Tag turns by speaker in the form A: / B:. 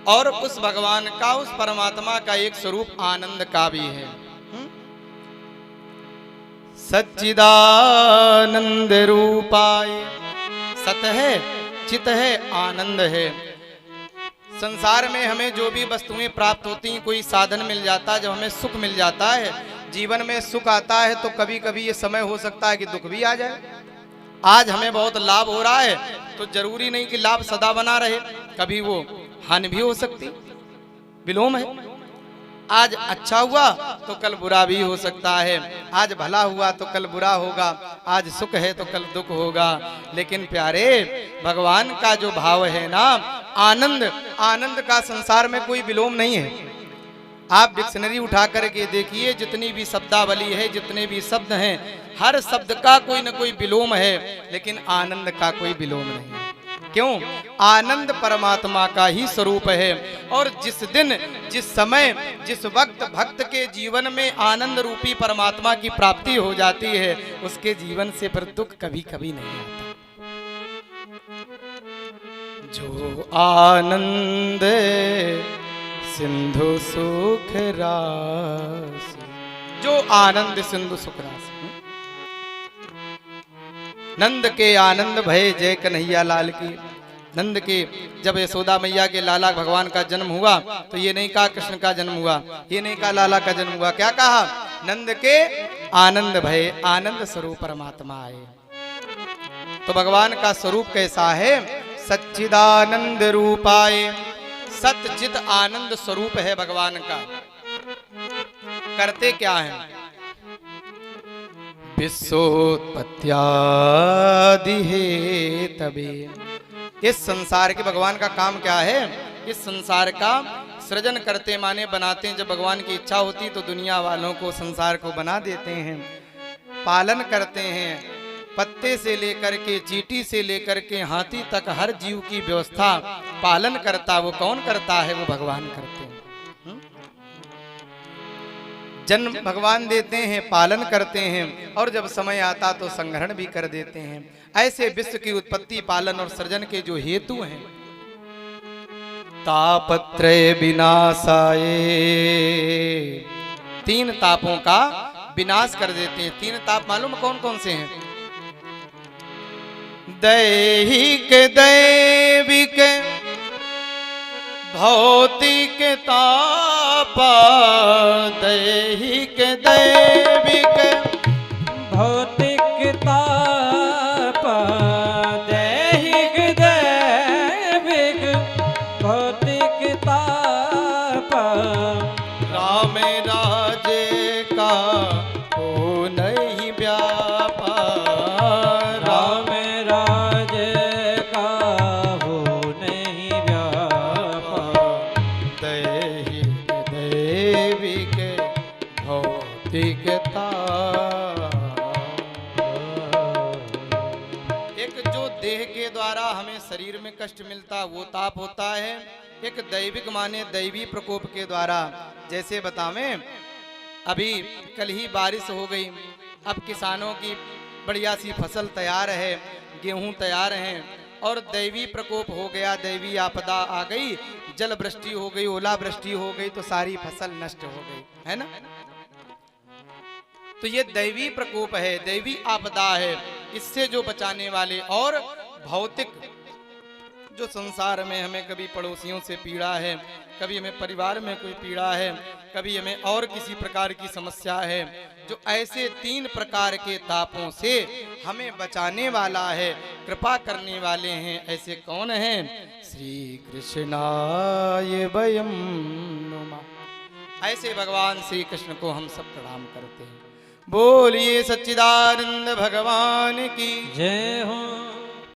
A: और उस भगवान का, उस परमात्मा का एक स्वरूप आनंद का भी है। सच्चिदानंद रूपाय, सत है, चित है, आनंद है। संसार में हमें जो भी वस्तुएं प्राप्त होती हैं, कोई साधन मिल जाता है, जब हमें सुख मिल जाता है, जीवन में सुख आता है, तो कभी कभी ये समय हो सकता है कि दुख भी आ जाए। आज हमें बहुत लाभ हो रहा है तो जरूरी नहीं कि लाभ सदा बना रहे, कभी वो हानि भी हो सकती, विलोम है। आज अच्छा हुआ तो कल बुरा भी हो सकता है, आज भला हुआ तो कल बुरा होगा, आज सुख है तो कल दुख होगा। लेकिन प्यारे, भगवान का जो भाव है ना, आनंद, आनंद का संसार में कोई विलोम नहीं है। आप डिक्शनरी उठा करके देखिए, जितनी भी शब्दावली है, जितने भी शब्द हैं, हर शब्द का कोई न कोई विलोम है, लेकिन आनंद का कोई विलोम नहीं है। क्यों? आनंद परमात्मा का ही स्वरूप है। और जिस दिन, जिस समय, जिस वक्त भक्त के जीवन में आनंद रूपी परमात्मा की प्राप्ति हो जाती है, उसके जीवन से फिर दुख कभी कभी नहीं आता। जो आनंद सिंधु सुख रास, जो आनंद सिंधु सुख रास। नंद के आनंद भय जय कन्हैया लाल की। नंद के, जब यशोदा मैया के लाला भगवान का जन्म हुआ तो ये नहीं कहा कृष्ण का जन्म हुआ, ये नहीं कहा लाला का जन्म हुआ, क्या कहा? नंद के आनंद भय, आनंद स्वरूप परमात्मा आए। तो भगवान का स्वरूप कैसा है? सच्चिदानंद रूपाय, सच्चित आनंद स्वरूप है भगवान का। करते क्या है? विश्वोत्पत्त्यादि हेतवे। इस संसार के भगवान का काम क्या है? इस संसार का सृजन करते, माने बनाते हैं। जब भगवान की इच्छा होती तो दुनिया वालों को, संसार को बना देते हैं, पालन करते हैं। पत्ते से लेकर के, चींटी से लेकर के हाथी तक हर जीव की व्यवस्था पालन करता, वो कौन करता है? वो भगवान करते हैं। जन्म भगवान देते हैं, पालन करते हैं, और जब समय आता तो संग्रहण भी कर देते हैं। ऐसे विश्व की उत्पत्ति, पालन और सृजन के जो हेतु हैं, तापत्रय विनाशाय, तीन तापों का विनाश कर देते हैं। तीन ताप मालूम कौन कौन से हैं? दैहिक, दैविक, भौतिक ताप। दैहिक, दैविक,
B: भौतिक ताप, दैहिक दैविक, भौतिक ताप।
A: राम राज्य का हो नहीं व्यापार,
B: राम राज्य का हो नहीं व्यापार।
A: दैहिक, दैविक, भौतिक ताप। एक जो देह के द्वारा हमें शरीर में कष्ट मिलता, वो ताप होता है। एक दैविक माने दैवी प्रकोप के द्वारा, जैसे बतावें, अभी कल ही बारिश हो गई, अब किसानों की बढ़िया सी फसल तैयार है, गेहूं तैयार हैं, और दैवी प्रकोप हो गया, दैवी आपदा आ गई, जल वृष्टि हो गई, ओला वृष्टि हो गई, तो सारी फसल नष्ट हो गई, है ना? तो ये दैवी प्रकोप है, दैवी आपदा है। इससे जो बचाने वाले, और भौतिक, जो संसार में हमें कभी पड़ोसियों से पीड़ा है, कभी हमें परिवार में कोई पीड़ा है, कभी हमें और किसी प्रकार की समस्या है, जो ऐसे तीन प्रकार के तापों से हमें बचाने वाला है, कृपा करने वाले हैं, ऐसे कौन हैं? श्री कृष्णाय वयं नुमः। ऐसे भगवान श्री कृष्ण को हम सब प्रणाम करते हैं। बोलिए सच्चिदानंद भगवान की
B: जय हो।